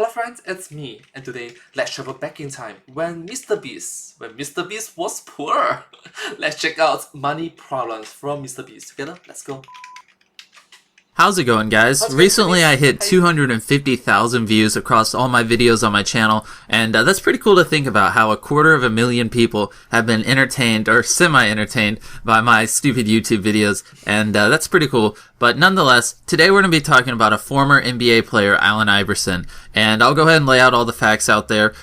Hello friends, it's me, and today let's travel back in time when Mr. Beast was poor. Let's check out money problems from Mr. Beast together. Let's go. How's it going, guys? How's it going, Recently I hit Hey. 250,000 views across all my videos on my channel, and that's pretty cool to think about how 250,000 people have been entertained or semi-entertained by my stupid YouTube videos, and that's pretty cool. But nonetheless, today we're going to be talking about a former NBA player, Allen Iverson, and I'll go ahead and lay out all the facts out there.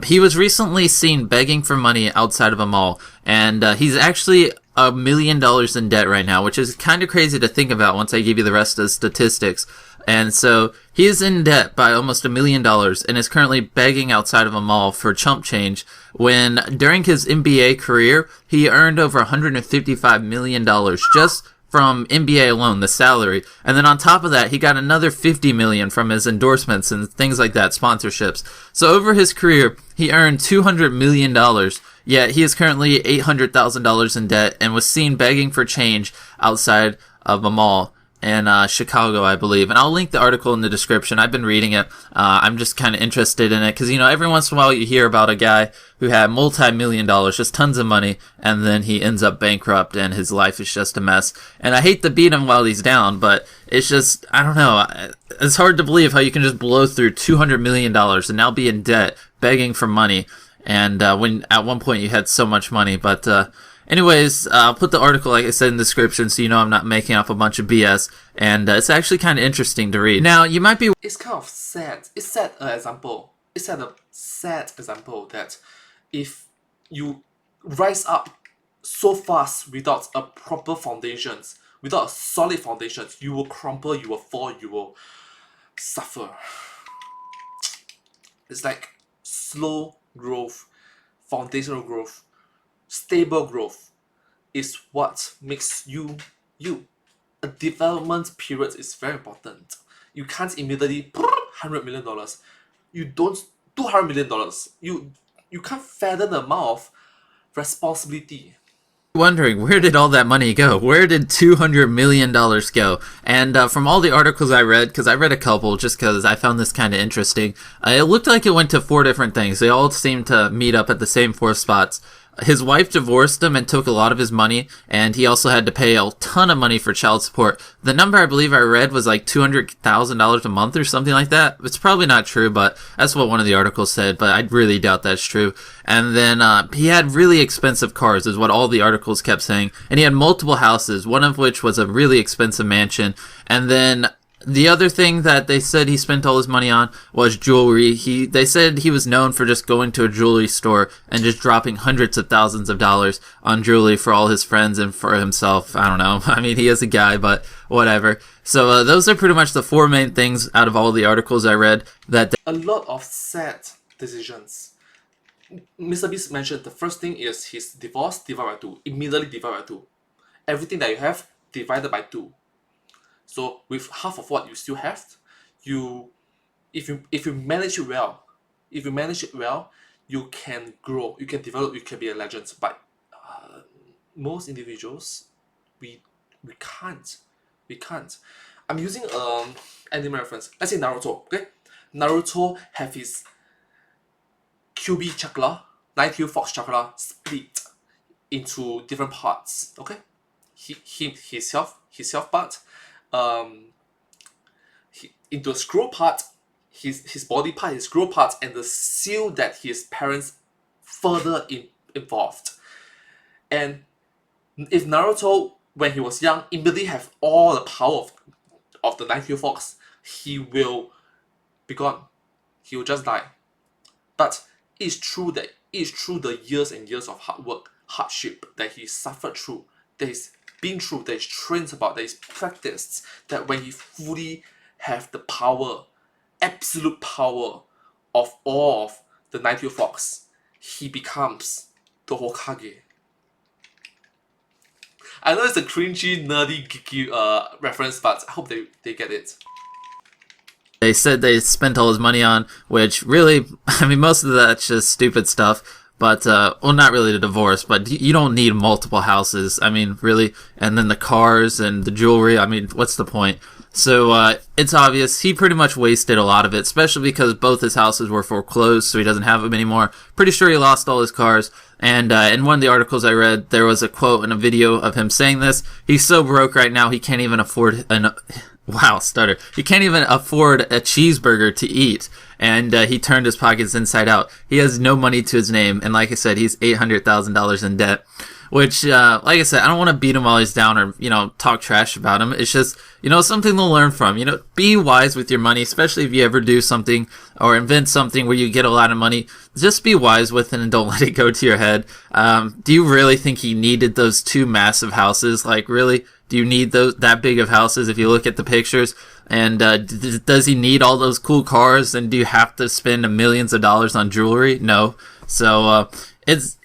He was recently seen begging for money outside of a mall, and he's actually $1 million in debt right now, which is kind of crazy to think about once I give you the rest of the statistics. And so he is in debt by almost $1 million and is currently begging outside of a mall for chump change when during his NBA career, he earned over $155 million just from NBA alone, the salary. And then on top of that, he got another $50 million from his endorsements and things like that, sponsorships. So over his career, he earned $200 million. Yet he is currently $800,000 in debt and was seen begging for change outside of a mall in Chicago, I believe. And I'll link the article in the description. I've been reading it. I'm just kind of interested in it because, you know, every once in a while you hear about a guy who had multi-million dollars, just tons of money, and then he ends up bankrupt and his life is just a mess. And I hate to beat him while he's down, but it's just, I don't know. It's hard to believe how you can just blow through $200 million and now be in debt, begging for money. And when at one point you had so much money. But anyways, I'll put the article, like I said, in the description so you know I'm not making up a bunch of BS. And it's actually kind of interesting to read. Now, you might be... It's kind of sad. It's sad example. It's a sad example that if you rise up so fast without a proper foundations, without a solid foundations, you will crumble, you will fall, you will suffer. It's like slow growth, foundational growth, stable growth is what makes you you. A development period is very important. You can't immediately $100 million. You don't do $100 million. You can't fathom the amount of responsibility. Wondering, where did all that money go? Where did $200 million go? And from all the articles I read, because I read a couple just because I found this kind of interesting, it looked like it went to 4 different things. They all seemed to meet up at the same 4 spots. His wife divorced him and took a lot of his money, and he also had to pay a ton of money for child support. The number I believe I read was like $200,000 a month or something like that. It's probably not true, but that's what one of the articles said, but I really doubt that's true. And then he had really expensive cars, is what all the articles kept saying. And he had multiple houses, one of which was a really expensive mansion. And then the other thing that they said he spent all his money on was jewelry. They said he was known for just going to a jewelry store and just dropping hundreds of thousands of dollars on jewelry for all his friends and for himself. I don't know. I mean, he is a guy, but whatever. So those are pretty much the 4 main things out of all the articles I read that A lot of sad decisions. Mr. Beast mentioned the first thing is his divorce divided by 2. Immediately divided by 2. Everything that you have divided by 2. So with half of what you still have, if you manage it well, you can grow, you can develop, you can be a legend. But most individuals, we can't. I'm using anime reference. Let's say Naruto. Okay, Naruto have his QB chakra, 9-tailed fox chakra split into different parts. Okay, his self part. Into a scroll part, his body part, his scroll part, and the seal that his parents further involved. And if Naruto, when he was young, immediately have all the power of the 9-tailed fox, he will be gone. He will just die. But it's true the years and years of hard work, hardship that he suffered through, that he's been through, that he's trained about, that he's practiced, that when he fully have the power, absolute power of all of the 9-tailed fox, he becomes the Hokage. I know it's a cringy, nerdy, geeky reference, but I hope they get it. they said they spent all his money on, which really, I mean, most of that's just stupid stuff. But well, not really the divorce, but you don't need multiple houses. I mean, really, and then the cars and the jewelry. I mean, what's the point? So it's obvious he pretty much wasted a lot of it, especially because both his houses were foreclosed, so he doesn't have them anymore. Pretty sure he lost all his cars. And in one of the articles I read, there was a quote and a video of him saying this. He's so broke right now, he can't even afford wow, stutter. He can't even afford a cheeseburger to eat. And he turned his pockets inside out. He has no money to his name. And like I said, he's $800,000 in debt. Which, like I said, I don't want to beat him while he's down or, talk trash about him. It's just, something to learn from. Be wise with your money, especially if you ever do something or invent something where you get a lot of money. Just be wise with it and don't let it go to your head. Do you really think he needed those two massive houses? Like, really? Do you need that big of houses if you look at the pictures? And does he need all those cool cars? And do you have to spend millions of dollars on jewelry? No. So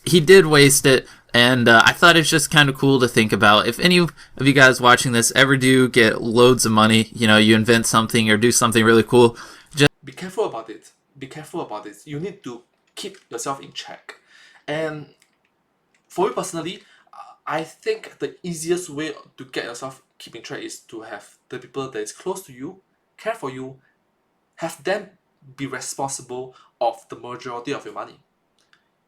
he did waste it. And I thought it's just kind of cool to think about. If any of you guys watching this ever do get loads of money, you invent something or do something really cool, just be careful about it. Be careful about it. You need to keep yourself in check. And for me personally, I think the easiest way to get yourself keep in track is to have the people that is close to you, care for you, have them be responsible of the majority of your money.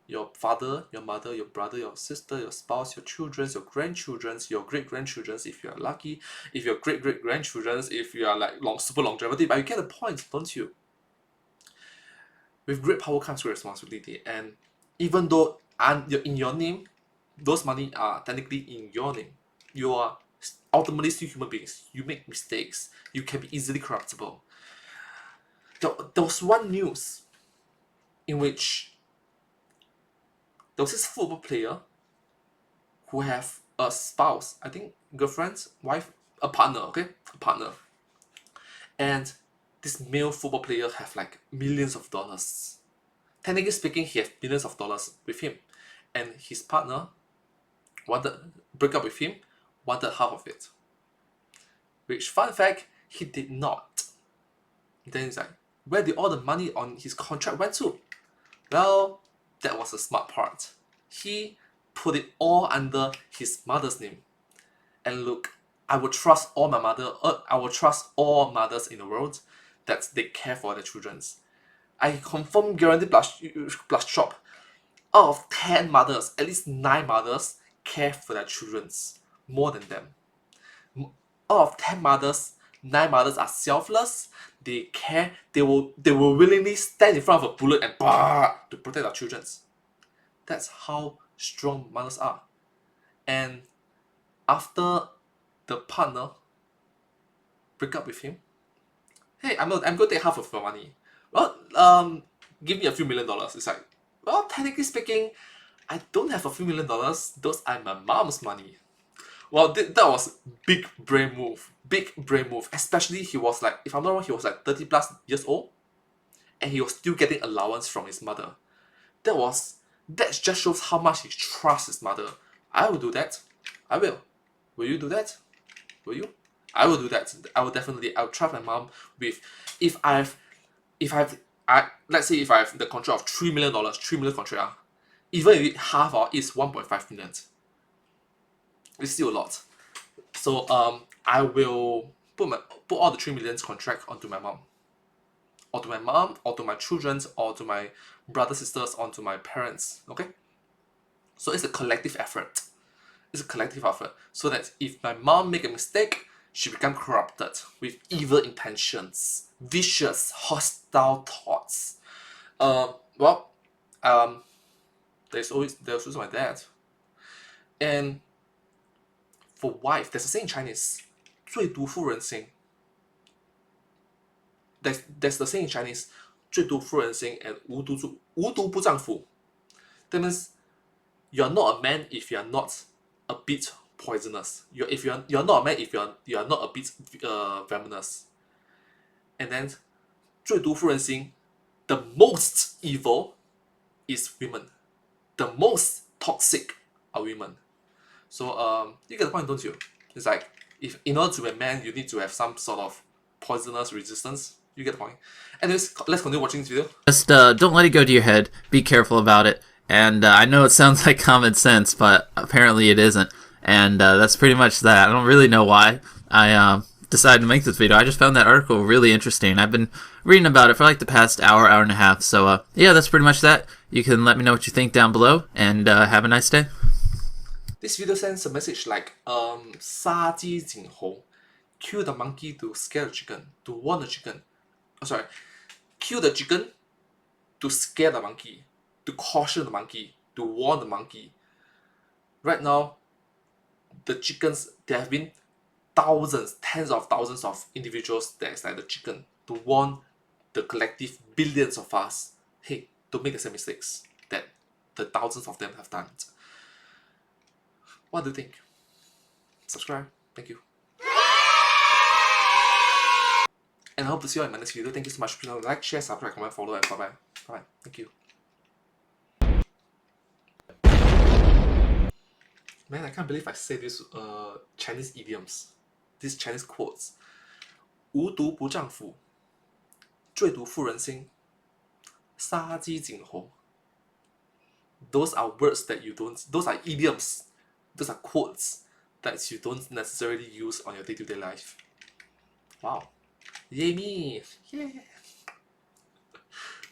Your father, your mother, your brother, your sister, your spouse, your children, your grandchildren, your great-grandchildren, if you are lucky, if your great-great-grandchildren, if you are like super longevity, but you get the point, don't you? With great power comes great responsibility, and even though in your name, those money are technically in your name, you are ultimately still human beings. You make mistakes. You can be easily corruptible. There was one news in which there was this football player who have a spouse, I think girlfriend, wife, a partner, okay? A partner. And this male football player have like millions of dollars. Technically speaking, he has billions of dollars with him. And his partner wanted break up with him, wanted half of it. Which, fun fact, he did not. Then he's like, where did all the money on his contract went to? Well, that was the smart part. He put it all under his mother's name. And look, I will trust all mothers in the world that they care for their children. I confirm guarantee plus chop. Out of 10 mothers, at least 9 mothers care for their children more than them. Out of 10 mothers, 9 mothers are selfless. They care. They will willingly stand in front of a bullet and to protect their children. That's how strong mothers are. And after the partner break up with him, hey, I'm going to take half of your money. Well, give me a few $1,000,000. It's like, well, technically speaking, I don't have a few $1,000,000. Those are my mom's money. Well, that was big brain move. Big brain move. Especially he was like, if I'm not wrong, he was like 30 plus years old. And he was still getting allowance from his mother. That just shows how much he trusts his mother. I will do that. I will. Will you do that? Will you? I will do that. I will trust my mom with, let's say if I have the contract of $3 million, $3 million contract, even if half of it is 1.5 million, it's still a lot. So I will put all the 3 million contract onto my mom, or to my children, or to my brothers, sisters, or to my parents. Okay. So it's a collective effort. So that if my mom make a mistake, she become corrupted with evil intentions, vicious, hostile thoughts. There's also my dad. And for wife, there's a saying in Chinese, 最毒妇人心. There's the saying in Chinese, 最毒妇人心 and 无毒不丈夫. That means you're not a man if you're not a bit poisonous. You're not a man if you're not a bit venomous. And then 最毒妇人心, the most evil is women. The most toxic are women. So you get the point, don't you? It's like, if in order to be a man, you need to have some sort of poisonous resistance. You get the point. Anyways, let's continue watching this video. don't let it go to your head. Be careful about it. And I know it sounds like common sense, but apparently it isn't. And that's pretty much that. I don't really know why I decided to make this video. I just found that article really interesting. I've been reading about it for like the past hour, hour and a half. So yeah, that's pretty much that. You can let me know what you think down below, and have a nice day. This video sends a message like, 杀鸡儆猴, kill the monkey to scare the chicken, to warn the chicken. Oh, sorry, kill the chicken to scare the monkey, to caution the monkey, to warn the monkey. Right now, the chickens, there have been thousands, tens of thousands of individuals that is like the chicken, to warn the collective billions of us, hey, don't make the same mistakes that the thousands of them have done. What do you think? Subscribe. Thank you. And I hope to see you in my next video. Thank you so much. Please like, share, subscribe, comment, follow, and bye-bye. Bye-bye. Thank you. Man, I can't believe I say these Chinese idioms, these Chinese quotes. 无毒不丈夫，最毒妇人心，杀鸡儆猴. Those are words that you don't, those are idioms, those are quotes that you don't necessarily use on your day-to-day life. Wow. Yay me! Yeah.